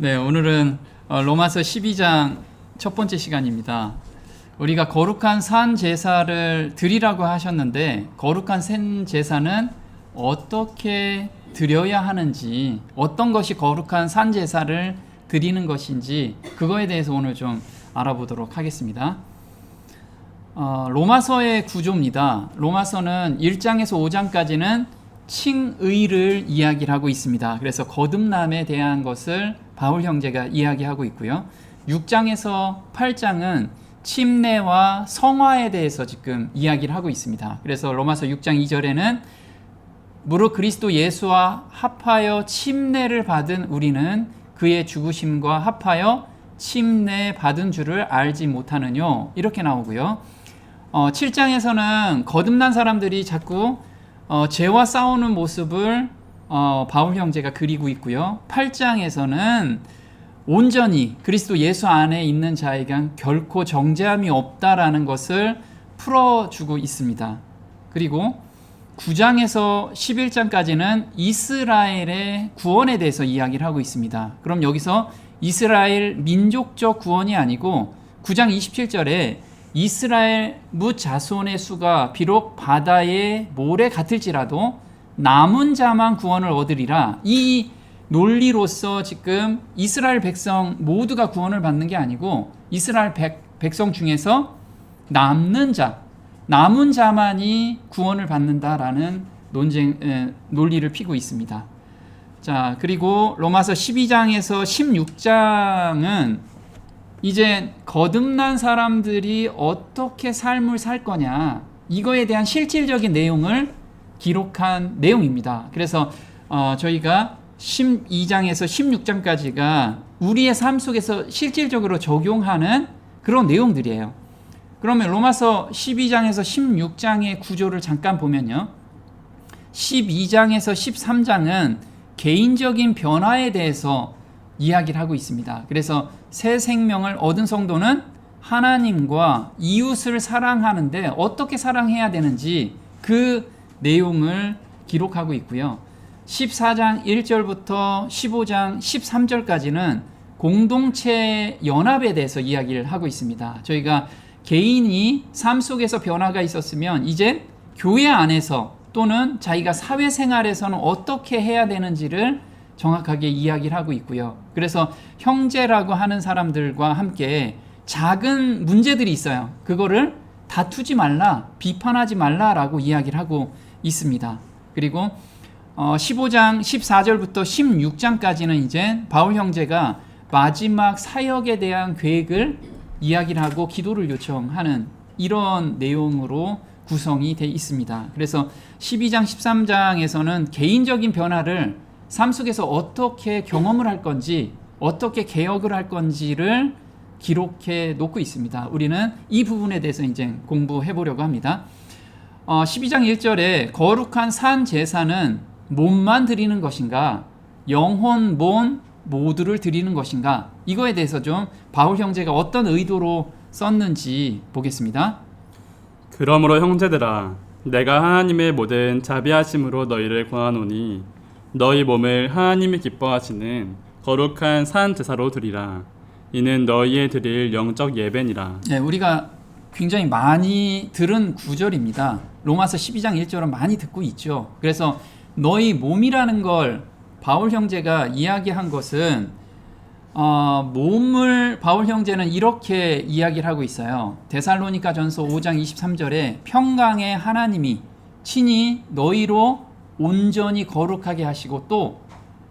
네, 오늘은 로마서 12장 첫 번째 시간입니다. 우리가 거룩한 산 제사를 드리라고 하셨는데, 거룩한 산 제사는 어떻게 드려야 하는지, 어떤 것이 거룩한 산 제사를 드리는 것인지, 그거에 대해서 오늘 좀 알아보도록 하겠습니다. 로마서의 구조입니다. 로마서는 1장에서 5장까지는 칭의를 이야기를 하고 있습니다. 그래서 거듭남에 대한 것을 바울 형제가 이야기하고 있고요. 6장에서 8장은 침례와 성화에 대해서 지금 이야기를 하고 있습니다. 그래서 로마서 6장 2절에는 무릇 그리스도 예수와 합하여 침례를 받은 우리는 그의 죽으심과 합하여 침례 받은 줄을 알지 못하느뇨, 이렇게 나오고요. 7장에서는 거듭난 사람들이 자꾸 죄와 싸우는 모습을 바울 형제가 그리고 있고요. 8장에서는 온전히 그리스도 예수 안에 있는 자에겐 결코 정죄함이 없다라는 것을 풀어주고 있습니다. 그리고 9장에서 11장까지는 이스라엘의 구원에 대해서 이야기를 하고 있습니다. 그럼 여기서 이스라엘 민족적 구원이 아니고 9장 27절에 이스라엘 뭇 자손의 수가 비록 바다의 모래 같을지라도 남은 자만 구원을 얻으리라. 이 논리로서 지금 이스라엘 백성 모두가 구원을 받는 게 아니고 이스라엘 백성 중에서 남는 자, 남은 자만이 구원을 받는다라는 논리를 피고 있습니다. 자, 그리고 로마서 12장에서 16장은 이제 거듭난 사람들이 어떻게 삶을 살 거냐, 이거에 대한 실질적인 내용을 기록한 내용입니다. 그래서 저희가 12장에서 16장까지가 우리의 삶 속에서 실질적으로 적용하는 그런 내용들이에요. 그러면 로마서 12장에서 16장의 구조를 잠깐 보면요, 12장에서 13장은 개인적인 변화에 대해서 이야기를 하고 있습니다. 그래서 새 생명을 얻은 성도는 하나님과 이웃을 사랑하는데 어떻게 사랑해야 되는지 그 내용을 기록하고 있고요. 14장 1절부터 15장 13절까지는 공동체 연합에 대해서 이야기를 하고 있습니다. 저희가 개인이 삶 속에서 변화가 있었으면 이제 교회 안에서 또는 자기가 사회생활에서는 어떻게 해야 되는지를 정확하게 이야기를 하고 있고요. 그래서 형제라고 하는 사람들과 함께 작은 문제들이 있어요. 그거를 다투지 말라, 비판하지 말라라고 이야기를 하고 있습니다. 그리고 15장 14절부터 16장까지는 이제 바울 형제가 마지막 사역에 대한 계획을 이야기를 하고 기도를 요청하는 이런 내용으로 구성이 되어 있습니다. 그래서 12장 13장에서는 개인적인 변화를 삶 속에서 어떻게 경험을 할 건지, 어떻게 개혁을 할 건지를 기록해 놓고 있습니다. 우리는 이 부분에 대해서 이제 공부해 보려고 합니다. 12장 1절에 거룩한 산 제사는 몸만 드리는 것인가, 영혼, 몸 모두를 드리는 것인가, 이거에 대해서 좀 바울 형제가 어떤 의도로 썼는지 보겠습니다. 그러므로 형제들아, 내가 하나님의 모든 자비하심으로 너희를 권하노니 너희 몸을 하나님이 기뻐하시는 거룩한 산 제사로 드리라. 이는 너희의 드릴 영적 예배니라. 네, 우리가 굉장히 많이 들은 구절입니다. 로마서 12장 1절은 많이 듣고 있죠. 그래서 너희 몸이라는 걸 바울 형제가 이야기한 것은 몸을 바울 형제는 이렇게 이야기를 하고 있어요. 데살로니가 전서 5장 23절에 평강의 하나님이 친히 너희로 온전히 거룩하게 하시고 또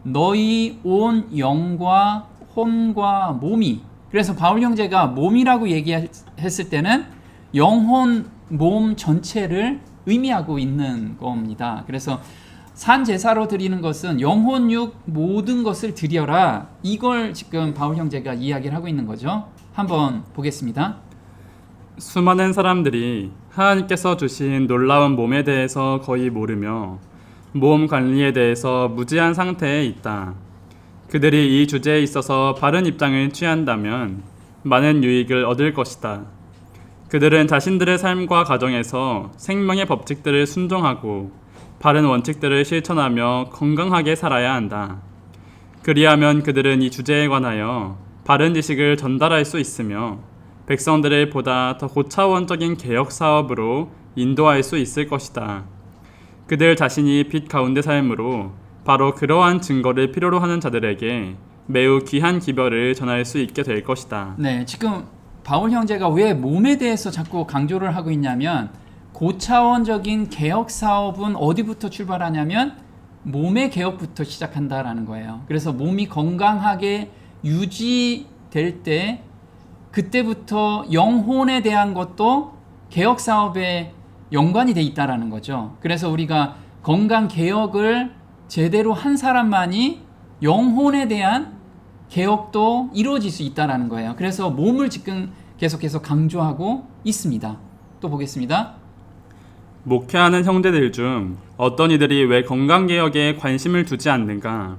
너희 온 영과 혼과 몸이, 그래서 바울 형제가 몸이라고 얘기했을 때는 영혼, 몸 전체를 의미하고 있는 겁니다. 그래서 산 제사로 드리는 것은 영혼, 육 모든 것을 드려라, 이걸 지금 바울 형제가 이야기를 하고 있는 거죠. 한번 보겠습니다. 수많은 사람들이 하나님께서 주신 놀라운 몸에 대해서 거의 모르며 몸 관리에 대해서 무지한 상태에 있다. 그들이 이 주제에 있어서 바른 입장을 취한다면 많은 유익을 얻을 것이다. 그들은 자신들의 삶과 가정에서 생명의 법칙들을 순종하고 바른 원칙들을 실천하며 건강하게 살아야 한다. 그리하면 그들은 이 주제에 관하여 바른 지식을 전달할 수 있으며 백성들을 보다 더 고차원적인 개혁 사업으로 인도할 수 있을 것이다. 그들 자신이 빛 가운데 삶으로 바로 그러한 증거를 필요로 하는 자들에게 매우 귀한 기별을 전할 수 있게 될 것이다. 네, 지금 바울 형제가 왜 몸에 대해서 자꾸 강조를 하고 있냐면 고차원적인 개혁 사업은 어디부터 출발하냐면 몸의 개혁부터 시작한다라는 거예요. 그래서 몸이 건강하게 유지될 때 그때부터 영혼에 대한 것도 개혁 사업에 연관이 돼 있다라는 거죠. 그래서 우리가 건강 개혁을 제대로 한 사람만이 영혼에 대한 개혁도 이루어질 수 있다라는 거예요. 그래서 몸을 지금 계속해서 강조하고 있습니다. 또 보겠습니다. 목회하는 형제들 중 어떤 이들이 왜 건강개혁에 관심을 두지 않는가?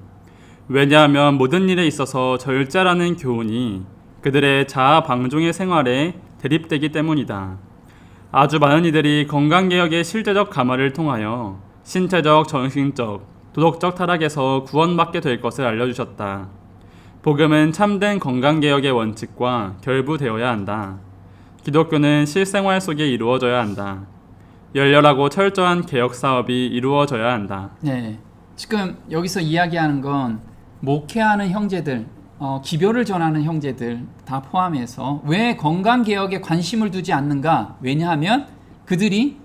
왜냐하면 모든 일에 있어서 절제라는 교훈이 그들의 자아 방종의 생활에 대립되기 때문이다. 아주 많은 이들이 건강개혁의 실제적 감화를 통하여 신체적, 정신적, 도덕적 타락에서 구원받게 될 것을 알려주셨다. 복음은 참된 건강개혁의 원칙과 결부되어야 한다. 기독교는 실생활 속에 이루어져야 한다. 열렬하고 철저한 개혁 사업이 이루어져야 한다. 네, 지금 여기서 이야기하는 건 목회하는 형제들, 기별을 전하는 형제들 다 포함해서 왜 건강개혁에 관심을 두지 않는가? 왜냐하면 그들이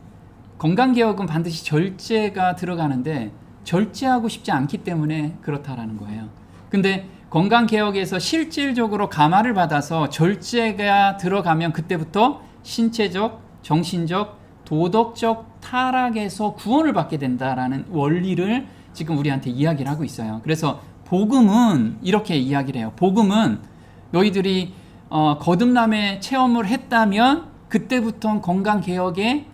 건강개혁은 반드시 절제가 들어가는데 절제하고 싶지 않기 때문에 그렇다라는 거예요. 근데 건강개혁에서 실질적으로 감화를 받아서 절제가 들어가면 그때부터 신체적, 정신적, 도덕적 타락에서 구원을 받게 된다라는 원리를 지금 우리한테 이야기를 하고 있어요. 그래서 복음은 이렇게 이야기를 해요. 복음은 너희들이 거듭남의 체험을 했다면 그때부터 건강개혁에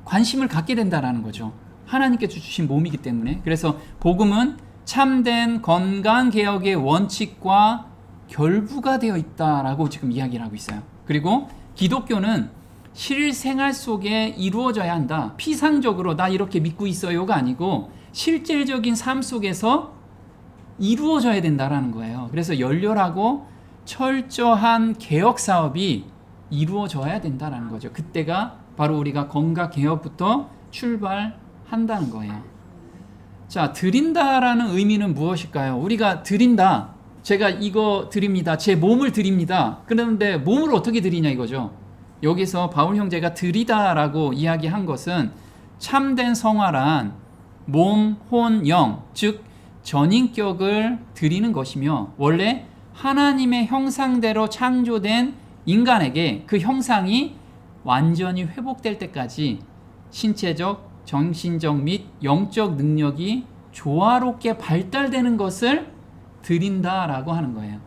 관심을 갖게 된다라는 거죠. 하나님께서 주신 몸이기 때문에. 그래서 복음은 참된 건강개혁의 원칙과 결부가 되어 있다라고 지금 이야기를 하고 있어요. 그리고 기독교는 실생활 속에 이루어져야 한다. 피상적으로 나 이렇게 믿고 있어요가 아니고 실질적인 삶 속에서 이루어져야 된다라는 거예요. 그래서 열렬하고 철저한 개혁 사업이 이루어져야 된다라는 거죠. 그때가 바로 우리가 건강 개혁부터 출발한다는 거예요. 자, 드린다라는 의미는 무엇일까요? 우리가 드린다. 제가 이거 드립니다. 제 몸을 드립니다. 그런데 몸을 어떻게 드리냐 이거죠. 여기서 바울 형제가 드리다라고 이야기한 것은 참된 성화란 몸, 혼, 영, 즉 전인격을 드리는 것이며 원래 하나님의 형상대로 창조된 인간에게 그 형상이 완전히 회복될 때까지 신체적, 정신적 및 영적 능력이 조화롭게 발달되는 것을 드린다라고 하는 거예요.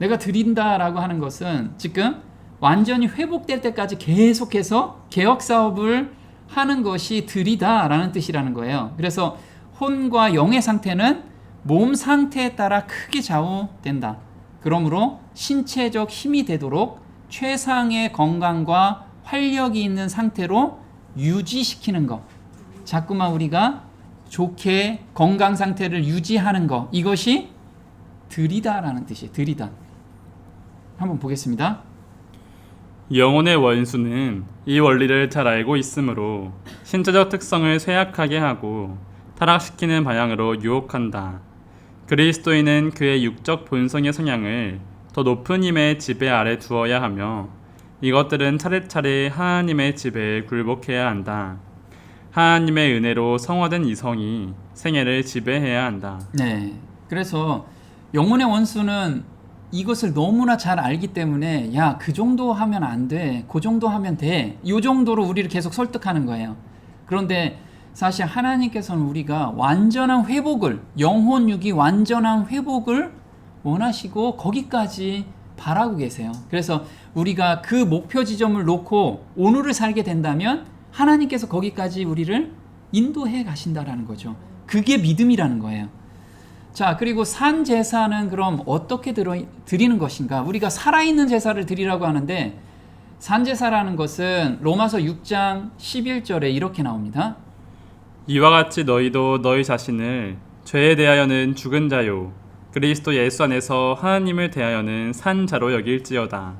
내가 드린다라고 하는 것은 지금 완전히 회복될 때까지 계속해서 개혁 사업을 하는 것이 드리다라는 뜻이라는 거예요. 그래서 혼과 영의 상태는 몸 상태에 따라 크게 좌우된다. 그러므로 신체적 힘이 되도록 최상의 건강과 활력이 있는 상태로 유지시키는 것. 자꾸만 우리가 좋게 건강 상태를 유지하는 것. 이것이 드리다라는 뜻이에요. 드리다. 한번 보겠습니다. 영혼의 원수는 이 원리를 잘 알고 있으므로 신체적 특성을 쇠약하게 하고 타락시키는 방향으로 유혹한다. 그리스도인은 그의 육적 본성의 성향을 더 높은 힘의 지배 아래 두어야 하며 이것들은 차례차례 하나님의 지배에 굴복해야 한다. 하나님의 은혜로 성화된 이성이 생애를 지배해야 한다. 네. 그래서 영혼의 원수는 이것을 너무나 잘 알기 때문에 야, 그 정도 하면 안 돼. 그 정도 하면 돼. 이 정도로 우리를 계속 설득하는 거예요. 그런데 사실 하나님께서는 우리가 완전한 회복을, 영혼 육이 완전한 회복을 원하시고 거기까지 바라고 계세요. 그래서 우리가 그 목표 지점을 놓고 오늘을 살게 된다면 하나님께서 거기까지 우리를 인도해 가신다라는 거죠. 그게 믿음이라는 거예요. 자, 그리고 산 제사는 그럼 어떻게 드리는 것인가? 우리가 살아있는 제사를 드리라고 하는데 산 제사라는 것은 로마서 6장 11절에 이렇게 나옵니다. 이와 같이 너희도 너희 자신을 죄에 대하여는 죽은 자요 그리스도 예수 안에서 하나님을 대하여는 산 자로 여길지어다.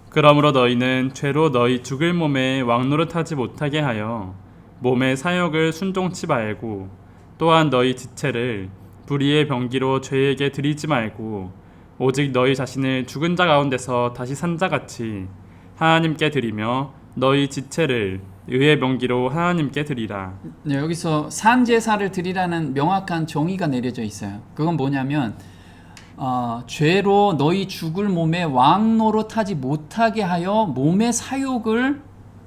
그러므로 너희는 죄로 너희 죽을 몸에 왕노릇하지 못하게 하여 몸의 사욕을 순종치 말고, 또한 너희 지체를 불의의 병기로 죄에게 드리지 말고, 오직 너희 자신을 죽은 자 가운데서 다시 산 자같이 하나님께 드리며 너희 지체를 의의 병기로 하나님께 드리라. 네, 여기서 산제사를 드리라는 명확한 정의가 내려져 있어요. 그건 뭐냐면 죄로 너희 죽을 몸에 왕노릇하지 못하게 하여 몸의 사욕을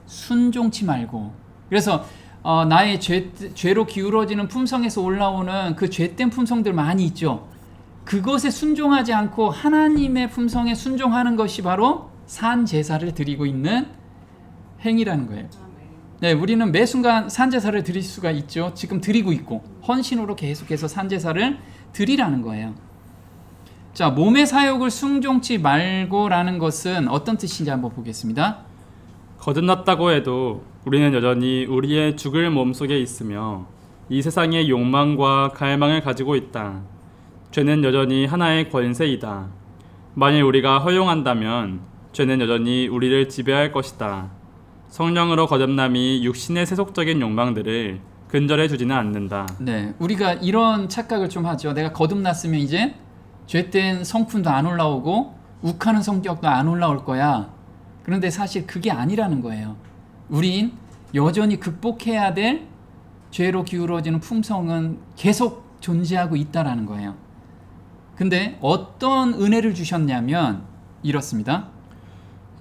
순종치 말고. 그래서 나의 죄로 기울어지는 품성에서 올라오는 그 죄된 품성들 많이 있죠. 그것에 순종하지 않고 하나님의 품성에 순종하는 것이 바로 산제사를 드리고 있는 행위라는 거예요. 네, 우리는 매 순간 산제사를 드릴 수가 있죠. 지금 드리고 있고 헌신으로 계속해서 산제사를 드리라는 거예요. 자, 몸의 사욕을 순종치 말고라는 것은 어떤 뜻인지 한번 보겠습니다. 거듭났다고 해도 우리는 여전히 우리의 죽을 몸 속에 있으며 이 세상의 욕망과 갈망을 가지고 있다. 죄는 여전히 하나의 권세이다. 만일 우리가 허용한다면 죄는 여전히 우리를 지배할 것이다. 성령으로 거듭남이 육신의 세속적인 욕망들을 근절해 주지는 않는다. 네, 우리가 이런 착각을 좀 하죠. 내가 거듭났으면 이제 죄된 성품도 안 올라오고 욱하는 성격도 안 올라올 거야. 그런데 사실 그게 아니라는 거예요. 우린 여전히 극복해야 될 죄로 기울어지는 품성은 계속 존재하고 있다라는 거예요. 근데 어떤 은혜를 주셨냐면 이렇습니다.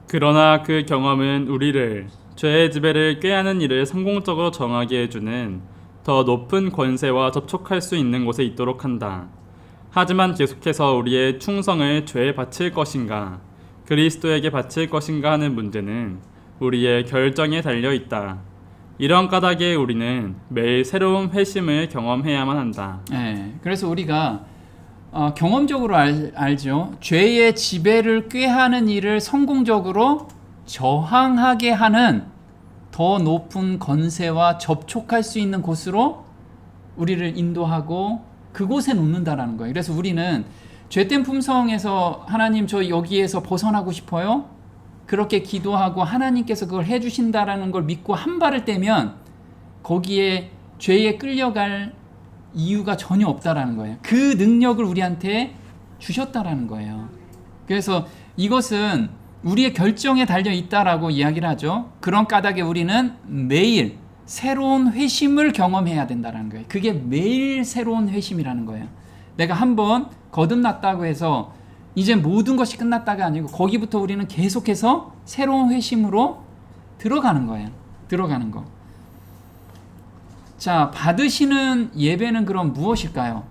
그러나 그 경험은 우리를 죄의 지배를 꾀하는 일을 성공적으로 정하게 해주는 더 높은 권세와 접촉할 수 있는 곳에 있도록 한다. 하지만 계속해서 우리의 충성을 죄에 바칠 것인가, 그리스도에게 바칠 것인가 하는 문제는 우리의 결정에 달려 있다. 이런 까닭에 우리는 매일 새로운 회심을 경험해야만 한다. 네, 그래서 우리가 경험적으로 알죠. 죄의 지배를 꾀하는 일을 성공적으로 저항하게 하는 더 높은 권세와 접촉할 수 있는 곳으로 우리를 인도하고 그곳에 놓는다라는 거예요. 그래서 우리는 죄된 품성에서 하나님 저 여기에서 벗어나고 싶어요. 그렇게 기도하고 하나님께서 그걸 해주신다라는 걸 믿고 한 발을 떼면 거기에 죄에 끌려갈 이유가 전혀 없다라는 거예요. 그 능력을 우리한테 주셨다라는 거예요. 그래서 이것은 우리의 결정에 달려 있다라고 이야기를 하죠. 그런 까닭에 우리는 매일 새로운 회심을 경험해야 된다는 거예요. 그게 매일 새로운 회심이라는 거예요. 내가 한번 거듭났다고 해서 이제 모든 것이 끝났다가 아니고 거기부터 우리는 계속해서 새로운 회심으로 들어가는 거예요. 들어가는 거. 자, 받으시는 예배는 그럼 무엇일까요?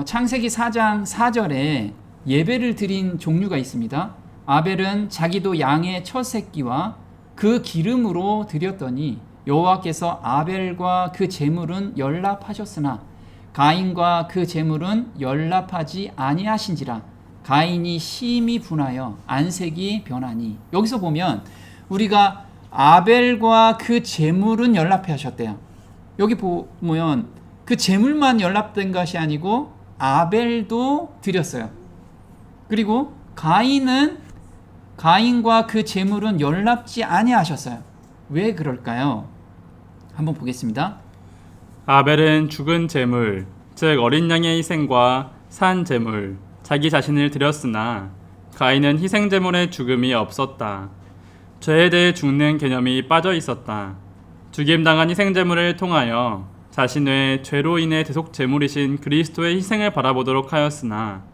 창세기 4장 4절에 예배를 드린 종류가 있습니다. 아벨은 자기도 양의 첫 새끼와 그 기름으로 드렸더니 여호와께서 아벨과 그 제물은 연락하셨으나 가인과 그 제물은 연락하지 아니하신지라. 가인이 심히 분하여 안색이 변하니. 여기서 보면 우리가 아벨과 그 제물은 연락하셨대요. 여기 보면 그 제물만 연락된 것이 아니고 아벨도 드렸어요. 그리고 가인과 그 제물은 연락지 아니하셨어요. 왜 그럴까요? 한번 보겠습니다. 아벨은 죽은 제물, 즉 어린 양의 희생과 산 제물, 자기 자신을 드렸으나 가인은 희생 제물의 죽음이 없었다. 죄에 대해 죽는 개념이 빠져 있었다. 죽임당한 희생 제물을 통하여 자신의 죄로 인해 대속 제물이신 그리스도의 희생을 바라보도록 하였으나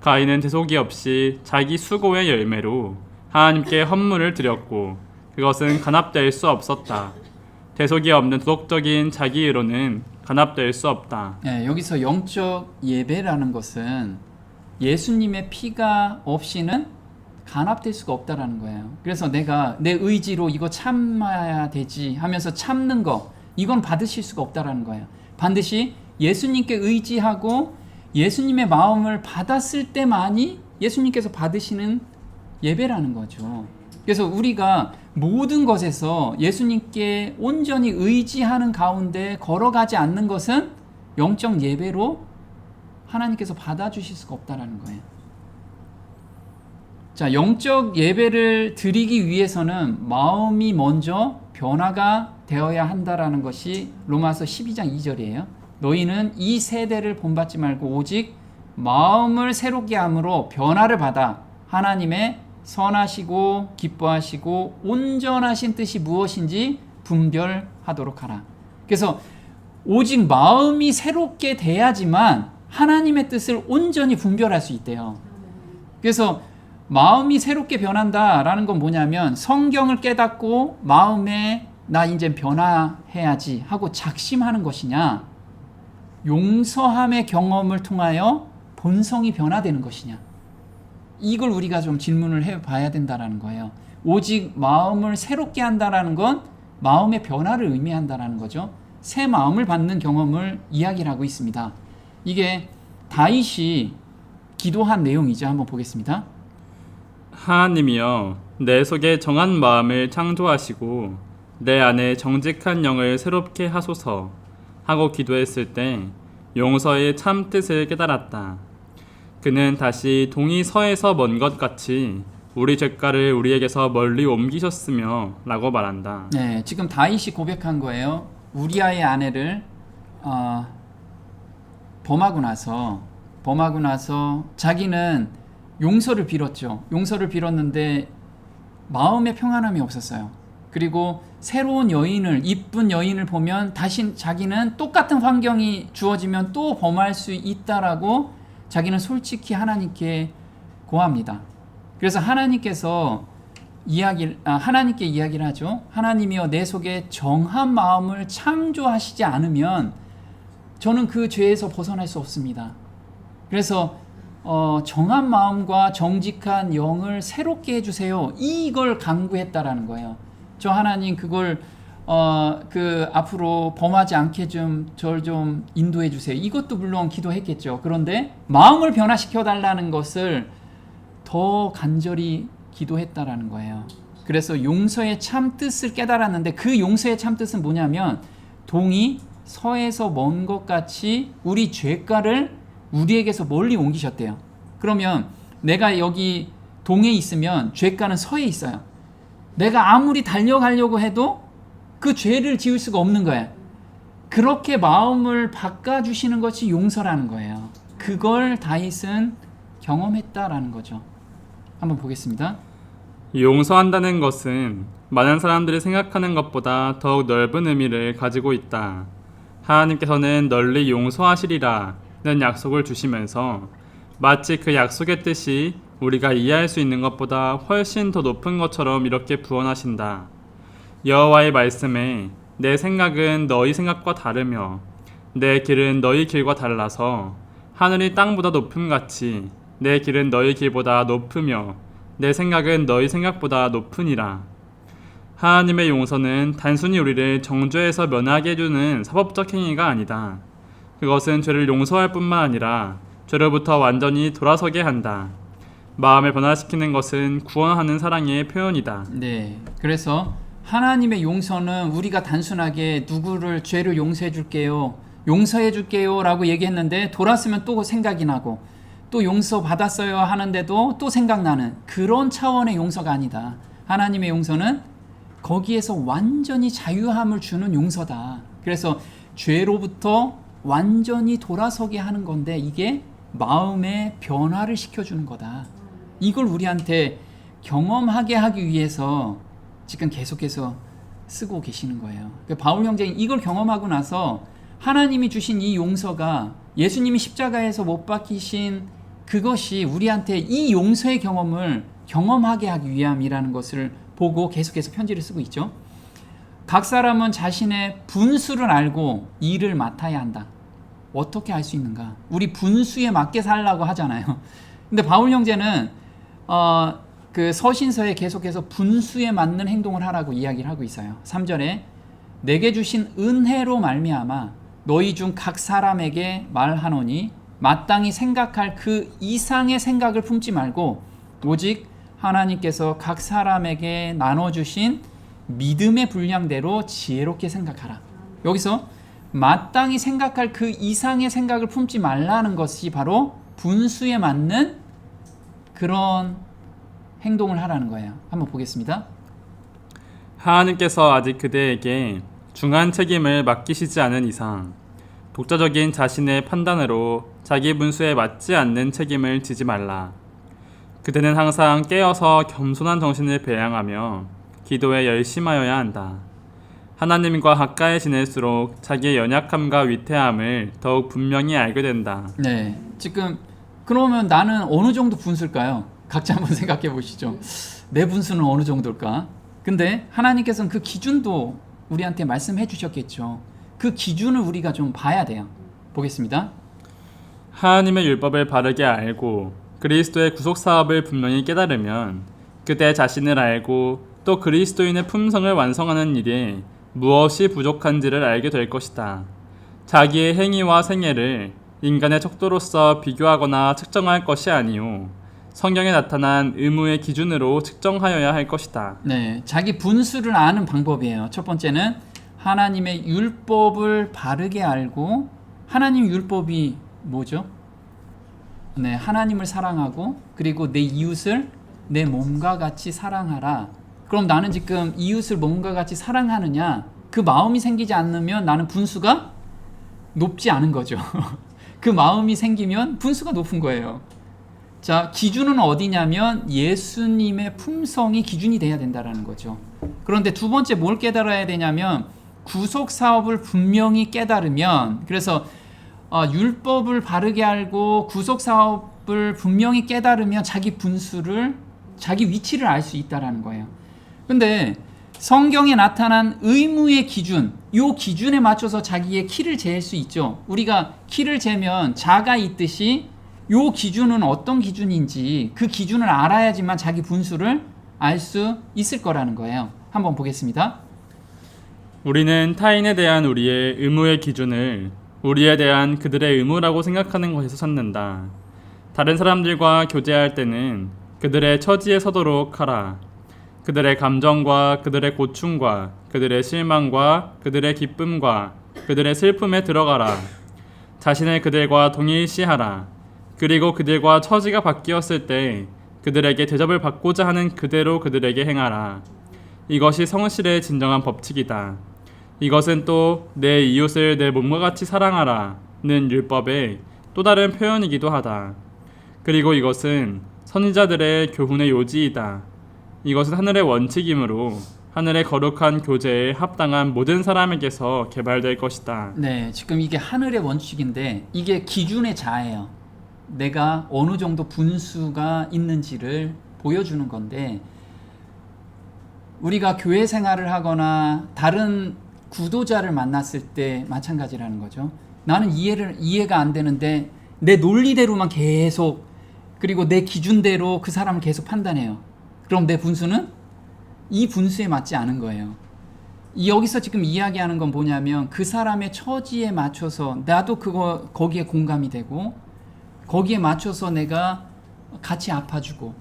가인은 대속이 없이 자기 수고의 열매로 하나님께 헌물을 드렸고 그것은 간합될 수 없었다. 대속이 없는 도덕적인 자기의로는 간합될 수 없다. 네, 여기서 영적 예배라는 것은 예수님의 피가 없이는 간합될 수가 없다라는 거예요. 그래서 내가 내 의지로 이거 참아야 되지 하면서 참는 거, 이건 받으실 수가 없다라는 거예요. 반드시 예수님께 의지하고 예수님의 마음을 받았을 때만이 예수님께서 받으시는 예배라는 거죠. 그래서 우리가 모든 것에서 예수님께 온전히 의지하는 가운데 걸어가지 않는 것은 영적 예배로 하나님께서 받아주실 수가 없다라는 거예요. 자, 영적 예배를 드리기 위해서는 마음이 먼저 변화가 되어야 한다라는 것이 로마서 12장 2절이에요. 너희는 이 세대를 본받지 말고 오직 마음을 새롭게 함으로 변화를 받아 하나님의 선하시고 기뻐하시고 온전하신 뜻이 무엇인지 분별하도록 하라. 그래서 오직 마음이 새롭게 돼야지만 하나님의 뜻을 온전히 분별할 수 있대요. 그래서 마음이 새롭게 변한다라는 건 뭐냐면 성경을 깨닫고 마음에 나 이제 변화해야지 하고 작심하는 것이냐, 용서함의 경험을 통하여 본성이 변화되는 것이냐, 이걸 우리가 좀 질문을 해봐야 된다는 거예요. 오직 마음을 새롭게 한다는 건 마음의 변화를 의미한다는 거죠. 새 마음을 받는 경험을 이야기를 하고 있습니다. 이게 다윗이 기도한 내용이죠. 한번 보겠습니다. 하나님이여 내 속에 정한 마음을 창조하시고 내 안에 정직한 영을 새롭게 하소서 하고 기도했을 때 용서의 참 뜻을 깨달았다. 그는 다시 동이 서에서 먼 것 같이 우리 죄가를 우리에게서 멀리 옮기셨으며 라고 말한다. 네, 지금 다윗이 고백한 거예요. 우리아의 아내를 범하고 나서 자기는 용서를 빌었죠. 용서를 빌었는데 마음의 평안함이 없었어요. 그리고 새로운 여인을, 이쁜 여인을 보면 다시 자기는 똑같은 환경이 주어지면 또 범할 수 있다라고 자기는 솔직히 하나님께 고합니다. 그래서 하나님께서 하나님께 이야기를 하죠. 하나님이여 내 속에 정한 마음을 창조하시지 않으면 저는 그 죄에서 벗어날 수 없습니다. 그래서 정한 마음과 정직한 영을 새롭게 해주세요. 이걸 간구했다라는 거예요. 저 하나님 그걸 앞으로 범하지 않게 저를 좀 인도해 주세요. 이것도 물론 기도했겠죠. 그런데 마음을 변화시켜 달라는 것을 더 간절히 기도했다라는 거예요. 그래서 용서의 참 뜻을 깨달았는데 그 용서의 참 뜻은 뭐냐면 동이 서에서 먼 것 같이 우리 죄가를 우리에게서 멀리 옮기셨대요. 그러면 내가 여기 동에 있으면 죄가는 서에 있어요. 내가 아무리 달려가려고 해도 그 죄를 지을 수가 없는 거예요. 그렇게 마음을 바꿔주시는 것이 용서라는 거예요. 그걸 다윗은 경험했다라는 거죠. 한번 보겠습니다. 용서한다는 것은 많은 사람들이 생각하는 것보다 더욱 넓은 의미를 가지고 있다. 하나님께서는 널리 용서하시리라는 약속을 주시면서 마치 그 약속의 뜻이 우리가 이해할 수 있는 것보다 훨씬 더 높은 것처럼 이렇게 부언하신다. 여호와의 말씀에 내 생각은 너희 생각과 다르며 내 길은 너희 길과 달라서 하늘이 땅보다 높음같이 내 길은 너희 길보다 높으며 내 생각은 너희 생각보다 높으니라. 하나님의 용서는 단순히 우리를 정죄에서 면하게 해주는 사법적 행위가 아니다. 그것은 죄를 용서할 뿐만 아니라 죄로부터 완전히 돌아서게 한다. 마음을 변화시키는 것은 구원하는 사랑의 표현이다. 네, 그래서 하나님의 용서는 우리가 단순하게 누구를 죄를 용서해 줄게요, 용서해 줄게요 라고 얘기했는데 돌았으면 또 생각이 나고 또 용서 받았어요 하는데도 또 생각나는 그런 차원의 용서가 아니다. 하나님의 용서는 거기에서 완전히 자유함을 주는 용서다. 그래서 죄로부터 완전히 돌아서게 하는 건데 이게 마음의 변화를 시켜주는 거다. 이걸 우리한테 경험하게 하기 위해서 지금 계속해서 쓰고 계시는 거예요. 바울 형제는 이걸 경험하고 나서 하나님이 주신 이 용서가 예수님이 십자가에서 못 박히신 그것이 우리한테 이 용서의 경험을 경험하게 하기 위함이라는 것을 보고 계속해서 편지를 쓰고 있죠. 각 사람은 자신의 분수를 알고 일을 맡아야 한다. 어떻게 알 수 있는가? 우리 분수에 맞게 살라고 하잖아요. 근데 바울 형제는 그 서신서에 계속해서 분수에 맞는 행동을 하라고 이야기를 하고 있어요. 3절에 내게 주신 은혜로 말미암아 너희 중 각 사람에게 말하노니 마땅히 생각할 그 이상의 생각을 품지 말고 오직 하나님께서 각 사람에게 나눠주신 믿음의 분량대로 지혜롭게 생각하라. 여기서 마땅히 생각할 그 이상의 생각을 품지 말라는 것이 바로 분수에 맞는 그런 행동을 하라는 거예요. 한번 보겠습니다. 하나님께서 아직 그대에게 중한 책임을 맡기시지 않은 이상 독자적인 자신의 판단으로 자기 분수에 맞지 않는 책임을 지지 말라. 그대는 항상 깨어서 겸손한 정신을 배양하며 기도에 열심하여야 한다. 하나님과 가까이 지낼수록 자기의 연약함과 위태함을 더욱 분명히 알게 된다. 네, 지금 그러면 나는 어느 정도 분수일까요? 각자 한번 생각해 보시죠. 내 분수는 어느 정도일까? 근데 하나님께서는 그 기준도 우리한테 말씀해 주셨겠죠. 그 기준을 우리가 좀 봐야 돼요. 보겠습니다. 하나님의 율법을 바르게 알고 그리스도의 구속 사업을 분명히 깨달으면 그대 자신을 알고 또 그리스도인의 품성을 완성하는 일에 무엇이 부족한지를 알게 될 것이다. 자기의 행위와 생애를 인간의 척도로서 비교하거나 측정할 것이 아니오 성경에 나타난 의무의 기준으로 측정하여야 할 것이다. 네, 자기 분수를 아는 방법이에요. 첫 번째는 하나님의 율법을 바르게 알고, 하나님 율법이 뭐죠? 네, 하나님을 사랑하고 그리고 내 이웃을 내 몸과 같이 사랑하라. 그럼 나는 지금 이웃을 몸과 같이 사랑하느냐? 그 마음이 생기지 않으면 나는 분수가 높지 않은 거죠. 그 마음이 생기면 분수가 높은 거예요. 자, 기준은 어디냐면 예수님의 품성이 기준이 돼야 된다는 거죠. 그런데 두 번째 뭘 깨달아야 되냐면 구속 사업을 분명히 깨달으면, 그래서 율법을 바르게 알고 구속 사업을 분명히 깨달으면 자기 분수를, 자기 위치를 알 수 있다라는 거예요. 근데 성경에 나타난 의무의 기준, 요 기준에 맞춰서 자기의 키를 잴 수 있죠. 우리가 키를 재면 자가 있듯이 요 기준은 어떤 기준인지 그 기준을 알아야지만 자기 분수를 알 수 있을 거라는 거예요. 한번 보겠습니다. 우리는 타인에 대한 우리의 의무의 기준을 우리에 대한 그들의 의무라고 생각하는 것에서 찾는다. 다른 사람들과 교제할 때는 그들의 처지에 서도록 하라. 그들의 감정과 그들의 고충과 그들의 실망과 그들의 기쁨과 그들의 슬픔에 들어가라. 자신을 그들과 동일시하라. 그리고 그들과 처지가 바뀌었을 때 그들에게 대접을 받고자 하는 그대로 그들에게 행하라. 이것이 성실의 진정한 법칙이다. 이것은 또 내 이웃을 내 몸과 같이 사랑하라는 율법의 또 다른 표현이기도 하다. 그리고 이것은 선지자들의 교훈의 요지이다. 이것은 하늘의 원칙이므로 하늘의 거룩한 교제에 합당한 모든 사람에게서 개발될 것이다. 네, 지금 이게 하늘의 원칙인데 이게 기준의 자예요. 내가 어느 정도 분수가 있는지를 보여주는 건데, 우리가 교회 생활을 하거나 다른 구도자를 만났을 때 마찬가지라는 거죠. 나는 이해가 안 되는데 내 논리대로만 계속, 그리고 내 기준대로 그 사람을 계속 판단해요. 그럼 내 분수는 이 분수에 맞지 않은 거예요. 여기서 지금 이야기하는 건 뭐냐면 그 사람의 처지에 맞춰서 나도 거기에 공감이 되고 거기에 맞춰서 내가 같이 아파주고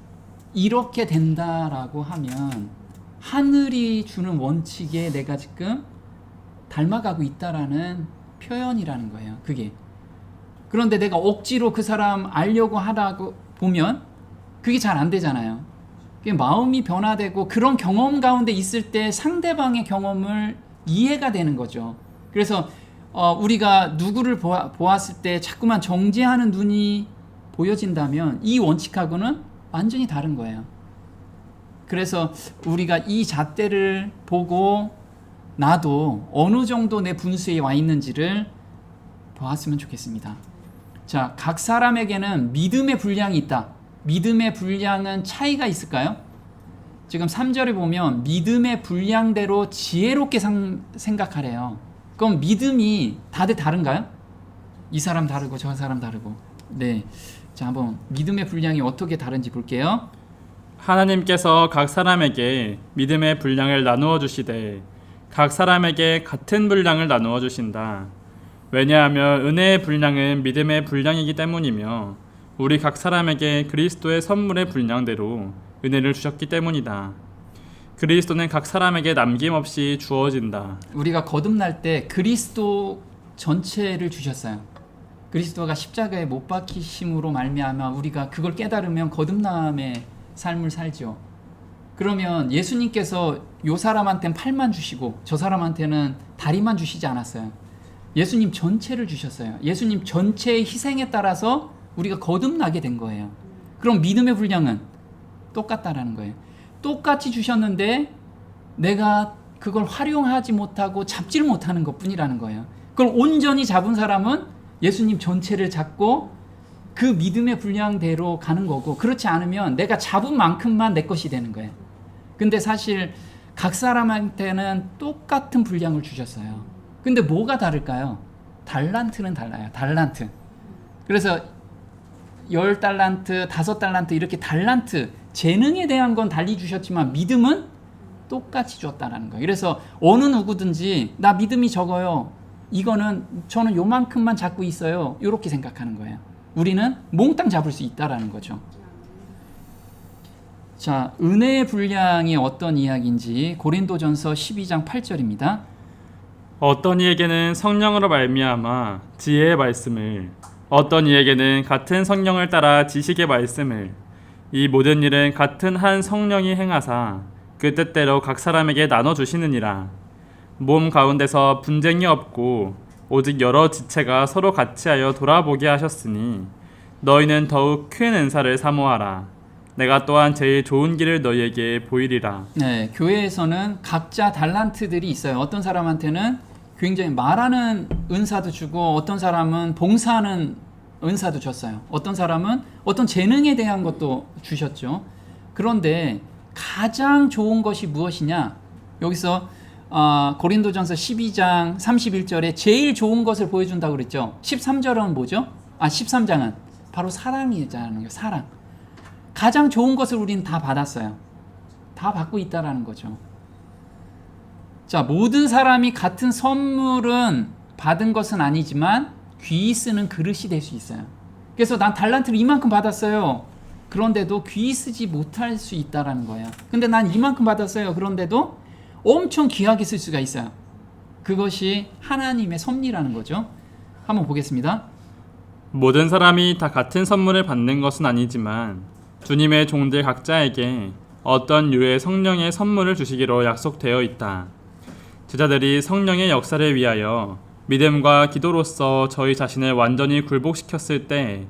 이렇게 된다라고 하면 하늘이 주는 원칙에 내가 지금 닮아가고 있다라는 표현이라는 거예요. 그게. 그런데 내가 억지로 그 사람 알려고 하다고 보면 그게 잘 안 되잖아요. 그게 마음이 변화되고 그런 경험 가운데 있을 때 상대방의 경험을 이해가 되는 거죠. 그래서 우리가 누구를 보았을 때 자꾸만 정죄하는 눈이 보여진다면 이 원칙하고는 완전히 다른 거예요. 그래서 우리가 이 잣대를 보고 나도 어느 정도 내 분수에 와 있는지를 보았으면 좋겠습니다. 자, 각 사람에게는 믿음의 분량이 있다. 믿음의 분량은 차이가 있을까요? 지금 3절에 보면 믿음의 분량대로 지혜롭게 생각하래요. 그럼 믿음이 다들 다른가요? 이 사람 다르고 저 사람 다르고. 네, 자, 한번 믿음의 분량이 어떻게 다른지 볼게요. 하나님께서 각 사람에게 믿음의 분량을 나누어 주시되 각 사람에게 같은 분량을 나누어 주신다. 왜냐하면 은혜의 분량은 믿음의 분량이기 때문이며 우리 각 사람에게 그리스도의 선물의 분량대로 은혜를 주셨기 때문이다. 그리스도는 각 사람에게 남김없이 주어진다. 우리가 거듭날 때 그리스도 전체를 주셨어요. 그리스도가 십자가에 못 박히심으로 말미암아 우리가 그걸 깨달으면 거듭남의 삶을 살죠. 그러면 예수님께서 요 사람한테는 팔만 주시고 저 사람한테는 다리만 주시지 않았어요. 예수님 전체를 주셨어요. 예수님 전체의 희생에 따라서 우리가 거듭나게 된 거예요. 그럼 믿음의 분량은 똑같다라는 거예요. 똑같이 주셨는데 내가 그걸 활용하지 못하고 잡지를 못하는 것뿐이라는 거예요. 그걸 온전히 잡은 사람은 예수님 전체를 잡고 그 믿음의 분량대로 가는 거고, 그렇지 않으면 내가 잡은 만큼만 내 것이 되는 거예요. 근데 사실 각 사람한테는 똑같은 분량을 주셨어요. 근데 뭐가 다를까요? 달란트는 달라요. 달란트. 그래서 10달란트, 5달란트 이렇게 달란트, 재능에 대한 건 달리 주셨지만 믿음은 똑같이 줬다는 거예요. 그래서 어느 누구든지 나 믿음이 적어요. 이거는 저는 요만큼만 잡고 있어요. 이렇게 생각하는 거예요. 우리는 몽땅 잡을 수 있다라는 거죠. 자, 은혜의 분량이 어떤 이야기인지 고린도전서 12장 8절입니다. 어떤 이에게는 성령으로 말미암아 지혜의 말씀을, 어떤 이에게는 같은 성령을 따라 지식의 말씀을, 이 모든 일은 같은 한 성령이 행하사 그 뜻대로 각 사람에게 나눠주시느니라. 몸 가운데서 분쟁이 없고 오직 여러 지체가 서로 같이하여 돌아보게 하셨으니 너희는 더욱 큰 은사를 사모하라. 내가 또한 제일 좋은 길을 너희에게 보이리라. 네, 교회에서는 각자 달란트들이 있어요. 어떤 사람한테는 굉장히 말하는 은사도 주고, 어떤 사람은 봉사하는 은사도 줬어요. 어떤 사람은 어떤 재능에 대한 것도 주셨죠. 그런데 가장 좋은 것이 무엇이냐? 여기서 고린도전서 12장 31절에 제일 좋은 것을 보여준다고 그랬죠. 13절은 뭐죠? 13장은 바로 사랑이잖아요. 사랑. 가장 좋은 것을 우리는 다 받았어요. 다 받고 있다라는 거죠. 자, 모든 사람이 같은 선물은 받은 것은 아니지만 귀 쓰는 그릇이 될 수 있어요. 그래서 난 달란트를 이만큼 받았어요. 그런데도 귀 쓰지 못할 수 있다라는 거예요. 근데 난 이만큼 받았어요. 그런데도 엄청 귀하게 쓸 수가 있어요. 그것이 하나님의 섭리라는 거죠. 한번 보겠습니다. 모든 사람이 다 같은 선물을 받는 것은 아니지만 주님의 종들 각자에게 어떤 유의 성령의 선물을 주시기로 약속되어 있다. 제자들이 성령의 역사를 위하여 믿음과 기도로서 저희 자신을 완전히 굴복시켰을 때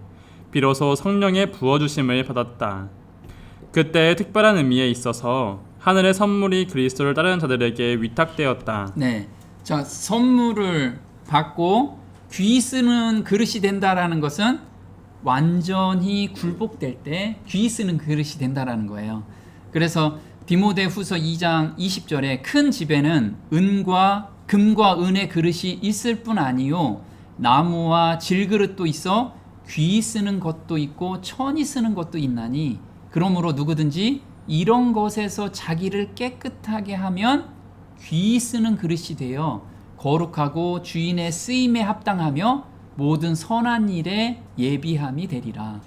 비로소 성령의 부어주심을 받았다. 그때 특별한 의미에 있어서 하늘의 선물이 그리스도를 따르는 자들에게 위탁되었다. 네, 자, 선물을 받고 귀 쓰는 그릇이 된다라는 것은 완전히 굴복될 때 귀 쓰는 그릇이 된다라는 거예요. 그래서 디모데후서 2장 20절에 큰 집에는 금과 은의 그릇이 있을 뿐 아니요 나무와 질그릇도 있어 귀 쓰는 것도 있고 천이 쓰는 것도 있나니 그러므로 누구든지 이런 것에서 자기를 깨끗하게 하면 귀 쓰는 그릇이 되어 거룩하고 주인의 쓰임에 합당하며 모든 선한 일에 예비함이 되리라.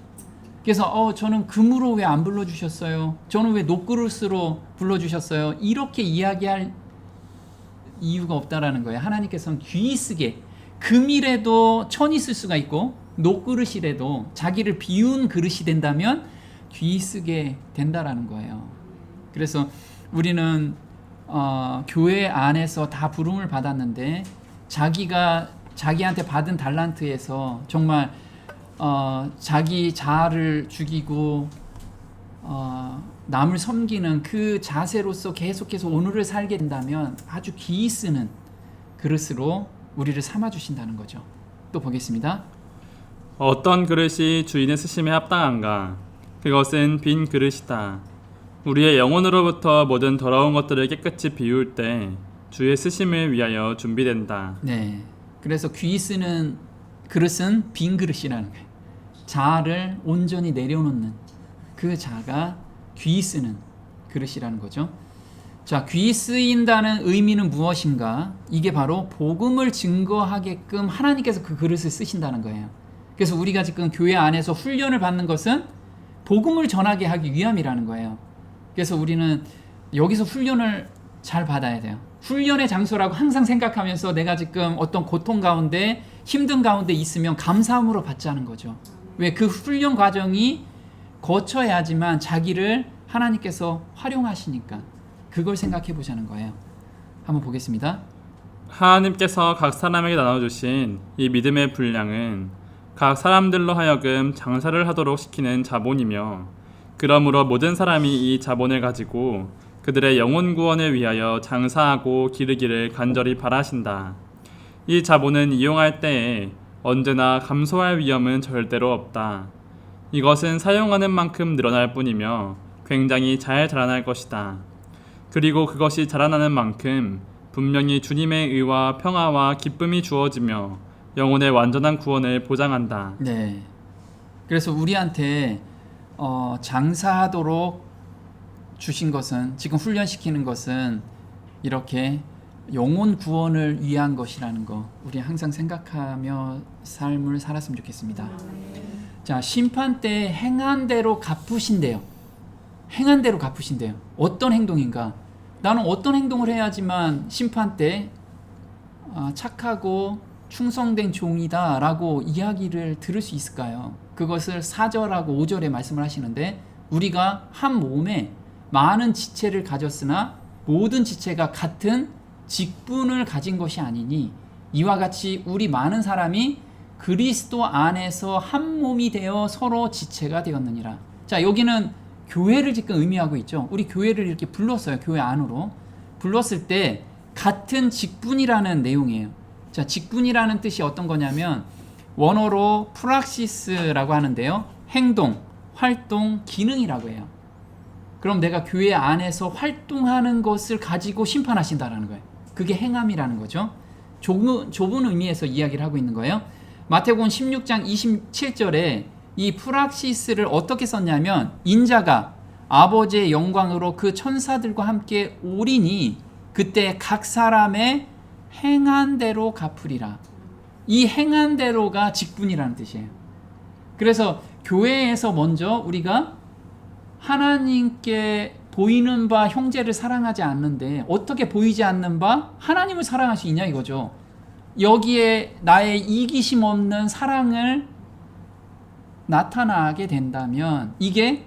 그래서 저는 금으로 왜 안 불러주셨어요? 저는 왜 녹그릇으로 불러주셨어요? 이렇게 이야기할 이유가 없다라는 거예요. 하나님께서는 귀 쓰게, 금이라도 천이 쓸 수가 있고 녹그릇이라도 자기를 비운 그릇이 된다면 귀 쓰게 된다라는 거예요. 그래서 우리는 교회 안에서 다 부름을 받았는데 자기한테 받은 달란트에서 정말 자기 자아를 죽이고 남을 섬기는 그 자세로서 계속해서 오늘을 살게 된다면 아주 귀 쓰는 그릇으로 우리를 삼아주신다는 거죠. 또 보겠습니다. 어떤 그릇이 주인의 쓰심에 합당한가? 그것은 빈 그릇이다. 우리의 영혼으로부터 모든 더러운 것들을 깨끗이 비울 때 주의 쓰심을 위하여 준비된다. 네, 그래서 귀 쓰는 그릇은 빈 그릇이라는 거예요. 자아를 온전히 내려놓는 그 자가 귀 쓰는 그릇이라는 거죠. 자, 귀 쓰인다는 의미는 무엇인가? 이게 바로 복음을 증거하게끔 하나님께서 그 그릇을 쓰신다는 거예요. 그래서 우리가 지금 교회 안에서 훈련을 받는 것은 복음을 전하게 하기 위함이라는 거예요. 그래서 우리는 여기서 훈련을 잘 받아야 돼요. 훈련의 장소라고 항상 생각하면서 내가 지금 어떤 고통 가운데 힘든 가운데 있으면 감사함으로 받자는 거죠. 왜? 그 훈련 과정이 거쳐야지만 자기를 하나님께서 활용하시니까 그걸 생각해 보자는 거예요. 한번 보겠습니다. 하나님께서 각 사람에게 나눠주신 이 믿음의 분량은 각 사람들로 하여금 장사를 하도록 시키는 자본이며, 그러므로 모든 사람이 이 자본을 가지고 그들의 영혼 구원을 위하여 장사하고 기르기를 간절히 바라신다. 이 자본은 이용할 때에 언제나 감소할 위험은 절대로 없다. 이것은 사용하는 만큼 늘어날 뿐이며 굉장히 잘 자라날 것이다. 그리고 그것이 자라나는 만큼 분명히 주님의 의와 평화와 기쁨이 주어지며 영혼의 완전한 구원을 보장한다. 네. 그래서 우리한테 장사하도록 주신 것은, 지금 훈련시키는 것은 이렇게 영혼 구원을 위한 것이라는 거 우리 항상 생각하며 삶을 살았으면 좋겠습니다. 자, 심판 때 행한 대로 갚으신대요. 행한 대로 갚으신대요. 어떤 행동인가? 나는 어떤 행동을 해야지만 심판 때 착하고 충성된 종이다 라고 이야기를 들을 수 있을까요? 그것을 4절하고 5절에 말씀을 하시는데, 우리가 한 몸에 많은 지체를 가졌으나 모든 지체가 같은 직분을 가진 것이 아니니 이와 같이 우리 많은 사람이 그리스도 안에서 한 몸이 되어 서로 지체가 되었느니라. 자, 여기는 교회를 지금 의미하고 있죠. 우리 교회를 이렇게 불렀어요. 교회 안으로 불렀을 때 같은 직분이라는 내용이에요. 자, 직분이라는 뜻이 어떤 거냐면 원어로 프락시스라고 하는데요, 행동, 활동, 기능이라고 해요. 그럼 내가 교회 안에서 활동하는 것을 가지고 심판하신다라는 거예요. 그게 행함이라는 거죠. 좁은 의미에서 이야기를 하고 있는 거예요. 마태복음 16장 27절에 이 프락시스를 어떻게 썼냐면, 인자가 아버지의 영광으로 그 천사들과 함께 오리니 그때 각 사람의 행한 대로 갚으리라. 이 행한 대로가 직분이라는 뜻이에요. 그래서 교회에서 먼저 우리가 하나님께 보이는 바 형제를 사랑하지 않는데 어떻게 보이지 않는 바 하나님을 사랑할 수 있냐 이거죠. 여기에 나의 이기심 없는 사랑을 나타나게 된다면 이게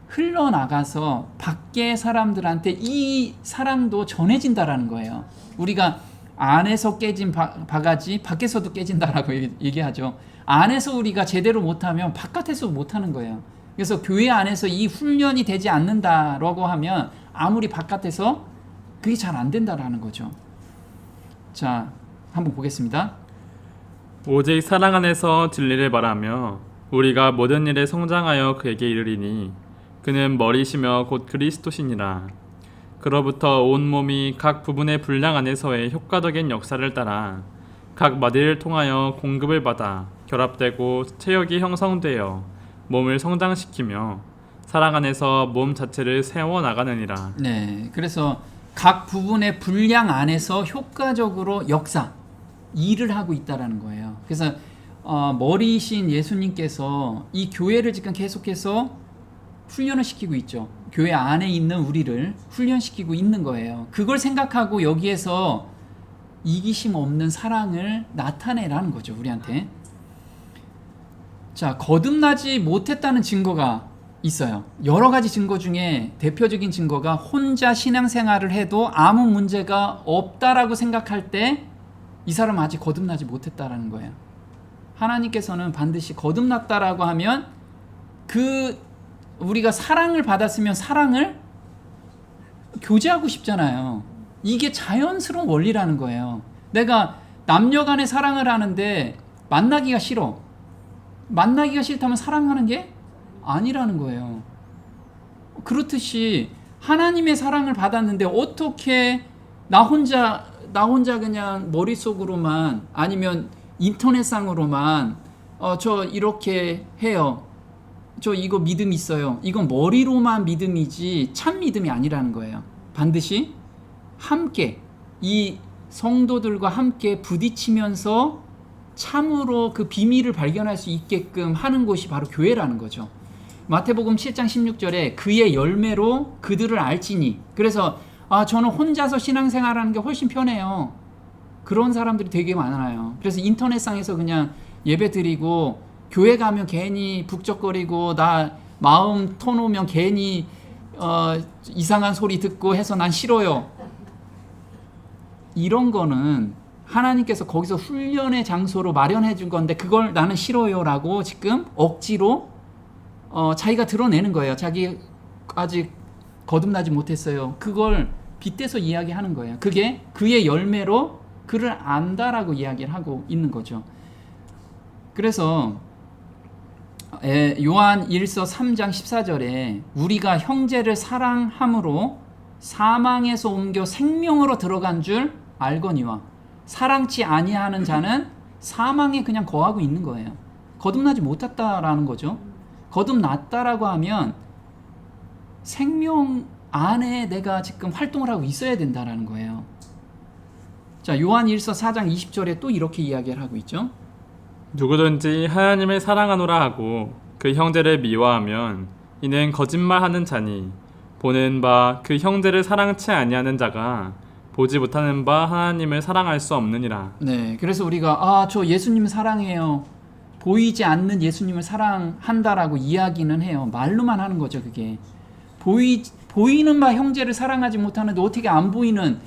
흘러나가서 밖의 사람들한테 이 사랑도 전해진다라는 거예요. 우리가 안에서 깨진 바가지 밖에서도 깨진다라고 얘기하죠. 안에서 우리가 제대로 못하면 바깥에서 못하는 거예요. 그래서 교회 안에서 이 훈련이 되지 않는다라고 하면 아무리 바깥에서 그게 잘 안 된다라는 거죠. 자, 한번 보겠습니다. 오직 사랑 안에서 진리를 말하며 우리가 모든 일에 성장하여 그에게 이르리니 그는 머리시며 곧 그리스도시니라. 그로부터 온 몸이 각 부분의 분량 안에서의 효과적인 역사를 따라 각 마디를 통하여 공급을 받아 결합되고 체력이 형성되어 몸을 성장시키며 사랑 안에서 몸 자체를 세워나가느니라. 네, 그래서 각 부분의 분량 안에서 효과적으로 역사, 일을 하고 있다라는 거예요. 그래서 머리이신 예수님께서 이 교회를 지금 계속해서 훈련을 시키고 있죠. 교회 안에 있는 우리를 훈련시키고 있는 거예요. 그걸 생각하고 여기에서 이기심 없는 사랑을 나타내라는 거죠, 우리한테. 자, 거듭나지 못했다는 증거가 있어요. 여러 가지 증거 중에 대표적인 증거가 혼자 신앙생활을 해도 아무 문제가 없다라고 생각할 때 이 사람은 아직 거듭나지 못했다라는 거예요. 하나님께서는 반드시 거듭났다라고 하면 우리가 사랑을 받았으면 사랑을 교제하고 싶잖아요. 이게 자연스러운 원리라는 거예요. 내가 남녀 간의 사랑을 하는데 만나기가 싫어. 만나기가 싫다면 사랑하는 게 아니라는 거예요. 그렇듯이 하나님의 사랑을 받았는데 어떻게 나 혼자 그냥 머릿속으로만 아니면 인터넷상으로만 저 이렇게 해요. 저 이거 믿음 있어요. 이건 머리로만 믿음이지 참 믿음이 아니라는 거예요. 반드시 함께 이 성도들과 함께 부딪히면서 참으로 그 비밀을 발견할 수 있게끔 하는 곳이 바로 교회라는 거죠. 마태복음 7장 16절에 그의 열매로 그들을 알지니, 그래서 저는 혼자서 신앙생활하는 게 훨씬 편해요. 그런 사람들이 되게 많아요. 그래서 인터넷상에서 그냥 예배 드리고 교회 가면 괜히 북적거리고 나 마음 터놓으면 괜히 이상한 소리 듣고 해서 난 싫어요. 이런 거는 하나님께서 거기서 훈련의 장소로 마련해 준 건데 그걸 나는 싫어요라고 지금 억지로 자기가 드러내는 거예요. 자기 아직 거듭나지 못했어요. 그걸 빗대서 이야기하는 거예요. 그게 그의 열매로 그를 안다라고 이야기를 하고 있는 거죠. 그래서 요한 1서 3장 14절에 우리가 형제를 사랑함으로 사망에서 옮겨 생명으로 들어간 줄 알거니와 사랑치 아니하는 자는 사망에 그냥 거하고 있는 거예요. 거듭나지 못했다라는 거죠. 거듭났다라고 하면 생명 안에 내가 지금 활동을 하고 있어야 된다라는 거예요. 자, 요한 1서 4장 20절에 또 이렇게 이야기를 하고 있죠. 누구든지 하나님을 사랑하노라 하고 그 형제를 미워하면 이는 거짓말하는 자니 보는 바 그 형제를 사랑치 아니하는 자가 보지 못하는 바 하나님을 사랑할 수 없느니라. 네, 그래서 우리가 저 예수님 사랑해요. 보이지 않는 예수님을 사랑한다라고 이야기는 해요. 말로만 하는 거죠, 그게. 보이는 바 형제를 사랑하지 못하는데 어떻게 안 보이는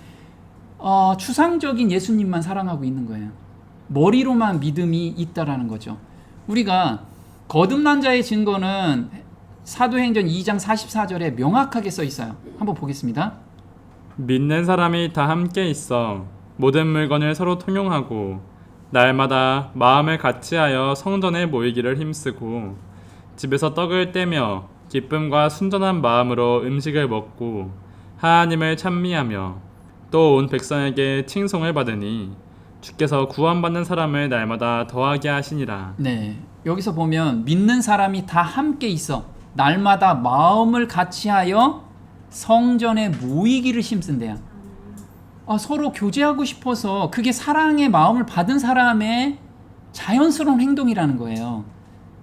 추상적인 예수님만 사랑하고 있는 거예요. 머리로만 믿음이 있다라는 거죠. 우리가 거듭난 자의 증거는 사도행전 2장 44절에 명확하게 써 있어요. 한번 보겠습니다. 믿는 사람이 다 함께 있어 모든 물건을 서로 통용하고 날마다 마음을 같이하여 성전에 모이기를 힘쓰고 집에서 떡을 떼며 기쁨과 순전한 마음으로 음식을 먹고 하나님을 찬미하며 또 온 백성에게 칭송을 받으니 주께서 구원받는 사람을 날마다 더하게 하시니라. 네, 여기서 보면 믿는 사람이 다 함께 있어 날마다 마음을 같이하여 성전에 모이기를 힘쓴대요. 서로 교제하고 싶어서 그게 사랑의 마음을 받은 사람의 자연스러운 행동이라는 거예요.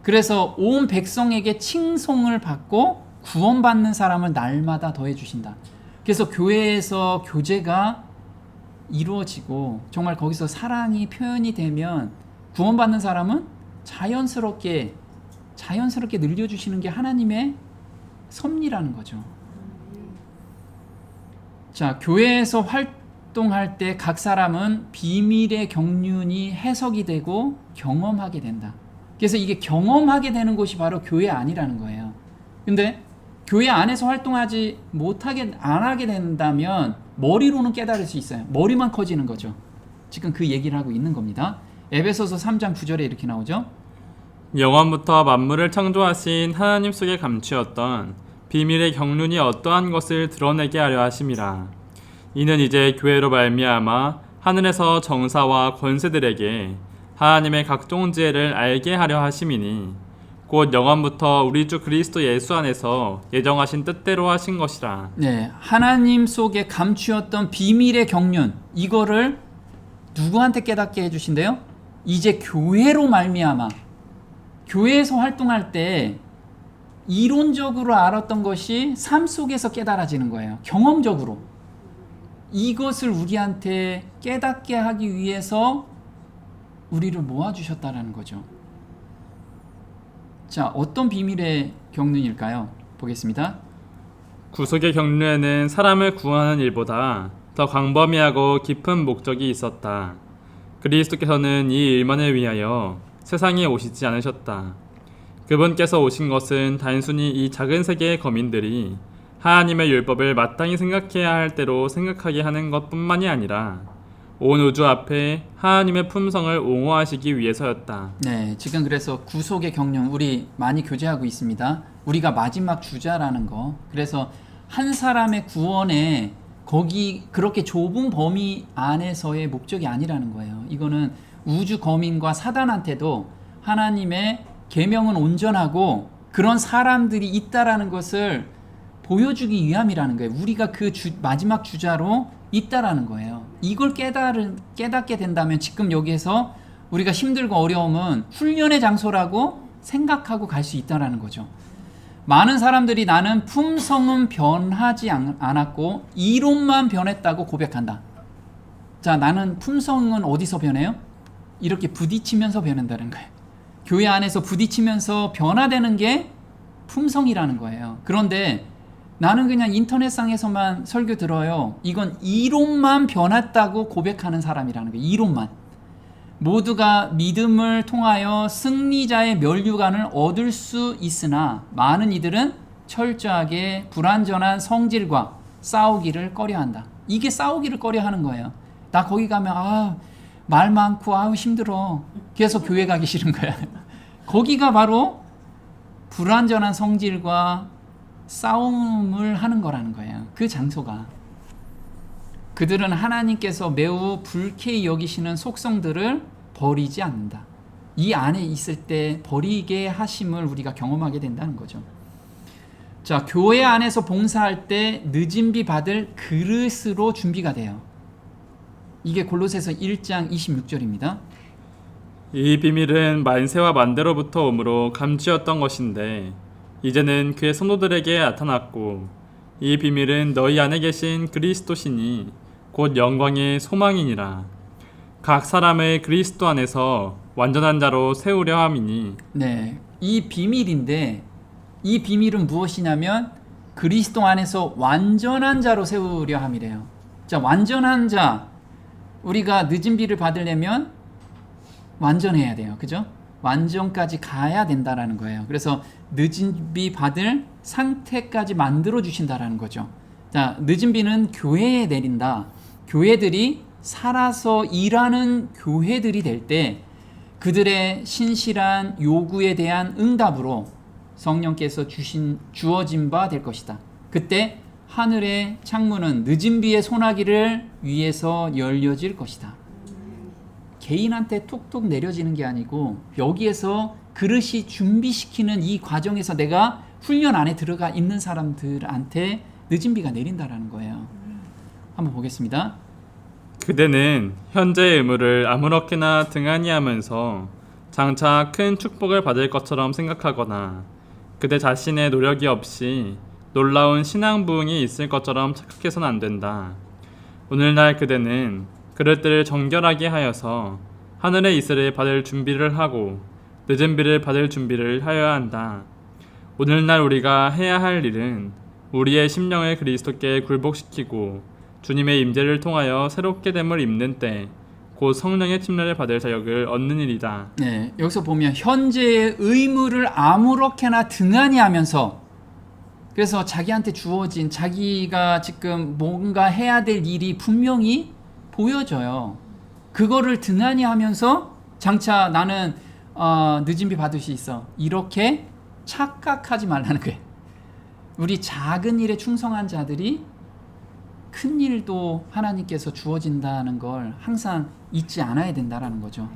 그래서 온 백성에게 칭송을 받고 구원받는 사람을 날마다 더해 주신다. 그래서 교회에서 교제가 이루어지고 정말 거기서 사랑이 표현이 되면 구원받는 사람은 자연스럽게 늘려주시는 게 하나님의 섭리라는 거죠. 자, 교회에서 활동할 때 각 사람은 비밀의 경륜이 해석이 되고 경험하게 된다. 그래서 이게 경험하게 되는 곳이 바로 교회 안이라는 거예요. 근데 교회 안에서 활동하지 안 하게 된다면 머리로는 깨달을 수 있어요. 머리만 커지는 거죠. 지금 그 얘기를 하고 있는 겁니다. 에베소서 3장 9절에 이렇게 나오죠. 영원부터 만물을 창조하신 하나님 속에 감추었던 비밀의 경륜이 어떠한 것을 드러내게 하려 하심이라. 이는 이제 교회로 말미암아 하늘에서 정사와 권세들에게 하나님의 각종 지혜를 알게 하려 하심이니 곧 영원부터 우리 주 그리스도 예수 안에서 예정하신 뜻대로 하신 것이라. 네, 하나님 속에 감추었던 비밀의 경륜, 이거를 누구한테 깨닫게 해주신대요? 이제 교회로 말미암아, 교회에서 활동할 때 이론적으로 알았던 것이 삶 속에서 깨달아지는 거예요. 경험적으로. 이것을 우리한테 깨닫게 하기 위해서 우리를 모아주셨다라는 거죠. 자, 어떤 비밀의 경륜일까요? 보겠습니다. 구속의 경륜에는 사람을 구하는 일보다 더 광범위하고 깊은 목적이 있었다. 그리스도께서는 이 일만을 위하여 세상에 오시지 않으셨다. 그분께서 오신 것은 단순히 이 작은 세계의 거민들이 하나님의 율법을 마땅히 생각해야 할 때로 생각하게 하는 것뿐만이 아니라 온 우주 앞에 하나님의 품성을 옹호하시기 위해서였다. 네, 지금 그래서 구속의 경륜 우리 많이 교제하고 있습니다. 우리가 마지막 주자라는 거. 그래서 한 사람의 구원에 거기 그렇게 좁은 범위 안에서의 목적이 아니라는 거예요. 이거는 우주 거민과 사단한테도 하나님의 계명은 온전하고 그런 사람들이 있다라는 것을 보여주기 위함이라는 거예요. 우리가 그 마지막 주자로 있다라는 거예요. 이걸 깨닫게 된다면 지금 여기에서 우리가 힘들고 어려움은 훈련의 장소라고 생각하고 갈 수 있다라는 거죠. 많은 사람들이 나는 품성은 변하지 않았고 이론만 변했다고 고백한다. 자, 나는 품성은 어디서 변해요? 이렇게 부딪히면서 변한다는 거예요. 교회 안에서 부딪히면서 변화되는 게 품성이라는 거예요. 그런데 나는 그냥 인터넷상에서만 설교 들어요. 이건 이론만 변했다고 고백하는 사람이라는 거예요. 이론만. 모두가 믿음을 통하여 승리자의 면류관을 얻을 수 있으나 많은 이들은 철저하게 불완전한 성질과 싸우기를 꺼려한다. 이게 싸우기를 꺼려하는 거예요. 나 거기 가면 말 많고 힘들어. 그래서 교회 가기 싫은 거야. 거기가 바로 불완전한 성질과 싸움을 하는 거라는 거예요. 그 장소가. 그들은 하나님께서 매우 불쾌히 여기시는 속성들을 버리지 않는다. 이 안에 있을 때 버리게 하심을 우리가 경험하게 된다는 거죠. 자, 교회 안에서 봉사할 때 늦은 비 받을 그릇으로 준비가 돼요. 이게 골로새서 1장 26절입니다. 이 비밀은 만세와 만대로부터 오므로 감추었던 것인데 이제는 그의 성도들에게 나타났고 이 비밀은 너희 안에 계신 그리스도시니 곧 영광의 소망이니라. 각 사람의 그리스도 안에서 완전한 자로 세우려 함이니. 네, 이 비밀인데 이 비밀은 무엇이냐면 그리스도 안에서 완전한 자로 세우려 함이래요. 자, 완전한 자, 우리가 늦은 비를 받으려면 완전해야 돼요. 그죠? 완전까지 가야 된다라는 거예요. 그래서 늦은 비 받을 상태까지 만들어 주신다라는 거죠. 자, 늦은 비는 교회에 내린다. 교회들이 살아서 일하는 교회들이 될 때 그들의 신실한 요구에 대한 응답으로 성령께서 주어진 바 될 것이다. 그때 하늘의 창문은 늦은 비의 소나기를 위해서 열려질 것이다. 개인한테 툭툭 내려지는 게 아니고 여기에서 그릇이 준비시키는 이 과정에서 내가 훈련 안에 들어가 있는 사람들한테 늦은 비가 내린다라는 거예요. 한번 보겠습니다. 그대는 현재의 의무를 아무렇게나 등한히 하면서 장차 큰 축복을 받을 것처럼 생각하거나 그대 자신의 노력이 없이 놀라운 신앙 부흥이 있을 것처럼 착각해서는 안 된다. 오늘날 그대는 그릇들을 정결하게 하여서 하늘의 이슬을 받을 준비를 하고 늦은 비를 받을 준비를 하여야 한다. 오늘날 우리가 해야 할 일은 우리의 심령을 그리스도께 굴복시키고 주님의 임재를 통하여 새롭게 됨을 입는 때 곧 성령의 침례를 받을 자격을 얻는 일이다. 네, 여기서 보면 현재의 의무를 아무렇게나 등한히 하면서 그래서 자기한테 주어진 자기가 지금 뭔가 해야 될 일이 분명히 보여져요. 그거를 등한히 하면서 장차 나는 늦은 비 받을 수 있어. 이렇게 착각하지 말라는 거예요. 우리 작은 일에 충성한 자들이 큰 일도 하나님께서 주어진다는 걸 항상 잊지 않아야 된다라는 거죠.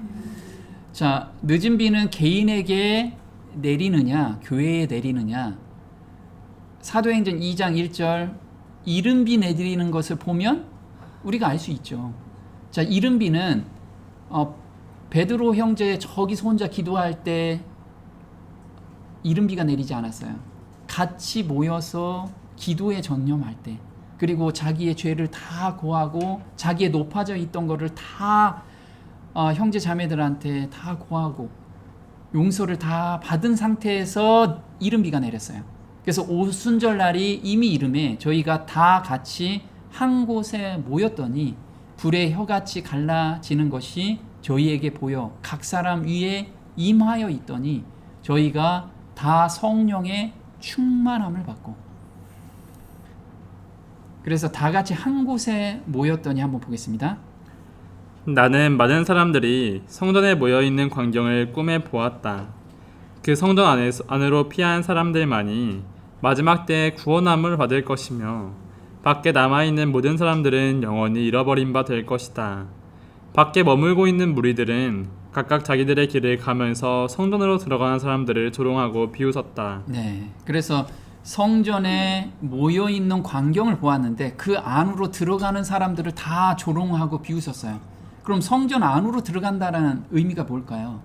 자, 늦은 비는 개인에게 내리느냐, 교회에 내리느냐. 사도행전 2장 1절 이른 비 내리는 것을 보면 우리가 알 수 있죠. 자, 이른 비는 베드로 형제 저기서 혼자 기도할 때 이른 비가 내리지 않았어요. 같이 모여서 기도에 전념할 때, 그리고 자기의 죄를 다 고하고 자기의 높아져 있던 거를 다 형제 자매들한테 다 고하고 용서를 다 받은 상태에서 이른 비가 내렸어요. 그래서 오순절날이 이미 이름에 저희가 다 같이 한 곳에 모였더니 불의 혀같이 갈라지는 것이 저희에게 보여 각 사람 위에 임하여 있더니 저희가 다 성령의 충만함을 받고, 그래서 다 같이 한 곳에 모였더니 한번 보겠습니다. 나는 많은 사람들이 성전에 모여있는 광경을 꿈에 보았다. 그 성전 안으로 피한 사람들만이 마지막 때에 구원함을 받을 것이며 밖에 남아있는 모든 사람들은 영원히 잃어버린 바 될 것이다. 밖에 머물고 있는 무리들은 각각 자기들의 길을 가면서 성전으로 들어가는 사람들을 조롱하고 비웃었다. 네, 그래서 성전에 모여있는 광경을 보았는데 그 안으로 들어가는 사람들을 다 조롱하고 비웃었어요. 그럼 성전 안으로 들어간다는 의미가 뭘까요?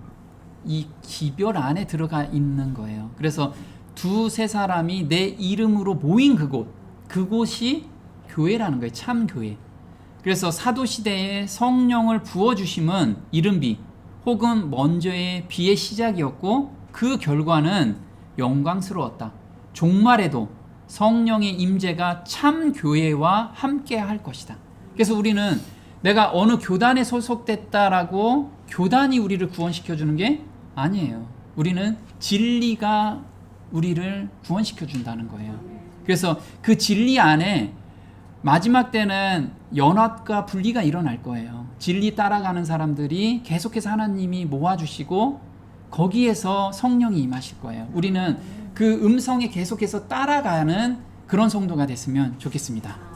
이 기별 안에 들어가 있는 거예요. 그래서 두세 사람이 내 이름으로 모인 그곳이 교회라는 거예요. 참 교회. 그래서 사도시대에 성령을 부어주심은 이른비 혹은 먼저의 비의 시작이었고 그 결과는 영광스러웠다. 종말에도 성령의 임재가 참 교회와 함께 할 것이다. 그래서 우리는 내가 어느 교단에 소속됐다라고 교단이 우리를 구원시켜 주는 게 아니에요. 우리는 진리가 우리를 구원시켜 준다는 거예요. 그래서 그 진리 안에 마지막 때는 연합과 분리가 일어날 거예요. 진리 따라가는 사람들이 계속해서 하나님이 모아주시고 거기에서 성령이 임하실 거예요. 우리는 그 음성에 계속해서 따라가는 그런 성도가 됐으면 좋겠습니다.